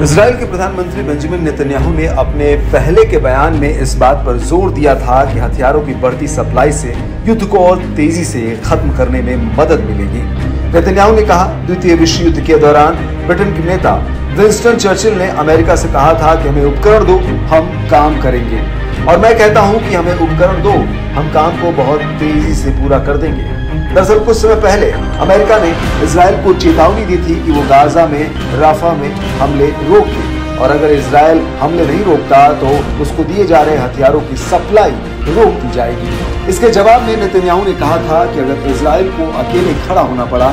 Israel के प्रधानमंत्री Benjamin Netanyahu ने अपने पहले के बयान में इस बात पर जोर दिया था कि हथियारों की बढ़ती सप्लाई से युद्ध को और तेजी से खत्म करने में मदद मिलेगी। नेतन्याहू ने कहा, द्वितीय विश्व युद्ध के दौरान ब्रिटेन के नेता विंस्टन चर्चिल ने अमेरिका से कहा था कि हमें उपकरण दो, हम काम करेंगे। और मैं कहता हूं कि हमें उपकरण दो, हम काम को बहुत तेजी से पूरा कर देंगे। दरअसल कुछ समय पहले अमेरिका ने इजराइल को चेतावनी दी थी कि वो गाजा में राफा में हमले रोक दे, और अगर इजराइल हमले नहीं रोकता तो उसको दिए जा रहे हथियारों की सप्लाई रोक दी जाएगी। इसके जवाब में नेतन्याहू ने कहा था कि अगर इजराइल को अकेले खड़ा होना पड़ा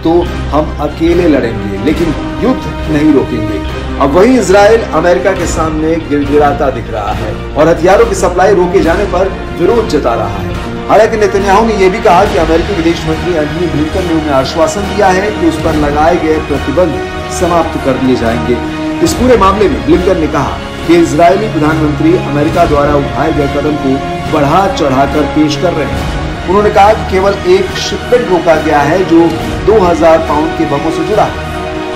तो हम अकेले लड़ेंगे, लेकिन युद्ध नहीं रोकेंगे। अब वही इजराइल अमेरिका के सामने गिड़गिड़ाता दिख रहा है और हथियारों की सप्लाई रोके जाने पर विरोध जता रहा है। हालांकि नेतन्याहू ने यह भी कहा कि अमेरिकी विदेश मंत्री एंटनी ब्लिंकन ने उन्हें आश्वासन दिया है कि उस पर लगाए गए प्रतिबंध समाप्त कर दिए जाएंगे। इस पूरे मामले में ब्लिंकन ने कहा कि इजरायली प्रधानमंत्री अमेरिका द्वारा उठाए गए कदम को बढ़ा चढ़ाकर पेश कर रहे हैं। उन्होंने कहा कि केवल एक शिपमेंट रोका गया है जो 2000 पाउंड के बमों से जुड़ा है।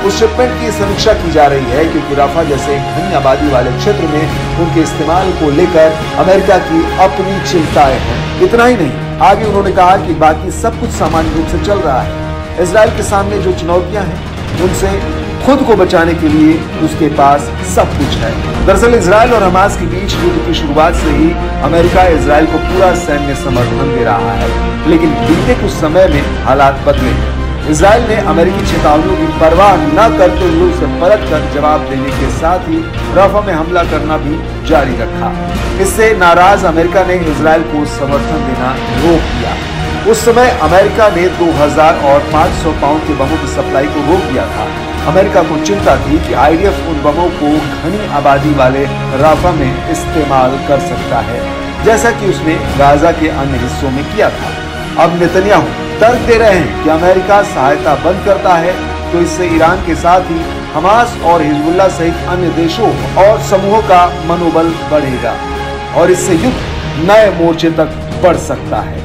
उस शिपमेंट की समीक्षा की जा रही है क्योंकि राफा जैसे घनी आबादी वाले क्षेत्र में उनके इस्तेमाल को लेकर अमेरिका की अपनी चिंताएं हैं। इतना ही नहीं, आगे उन्होंने कहा कि बाकी सब कुछ सामान्य रूप से चल रहा है। इजराइल के सामने जो चुनौतियां हैं उनसे खुद को बचाने के लिए उसके पास सब कुछ है। दरअसल इजराइल और हमास के बीच युद्ध की शुरुआत से ही अमेरिका इजराइल को पूरा सैन्य समर्थन दे रहा है, लेकिन बीते कुछ समय में हालात बदले। इजराइल ने अमेरिकी चेतावनियों की परवाह न करते हुए उसे पलट कर जवाब देने के साथ ही राफा में हमला करना भी जारी रखा। इससे नाराज अमेरिका ने इजराइल को समर्थन देना रोक दिया। उस समय अमेरिका ने 2000 और 500 पाउंड के बमों की सप्लाई को रोक दिया था। अमेरिका को चिंता थी कि आईडीएफ उन बमों को घनी आबादी वाले राफा में इस्तेमाल कर सकता है, जैसा कि उसने गाजा के अन्य हिस्सों में किया था। अब नेतन्याहू तर्क दे रहे हैं कि अमेरिका सहायता बंद करता है तो इससे ईरान के साथ ही हमास और हिजबुल्लाह सहित अन्य देशों और समूहों का मनोबल बढ़ेगा और इससे युद्ध नए मोर्चे तक बढ़ सकता है।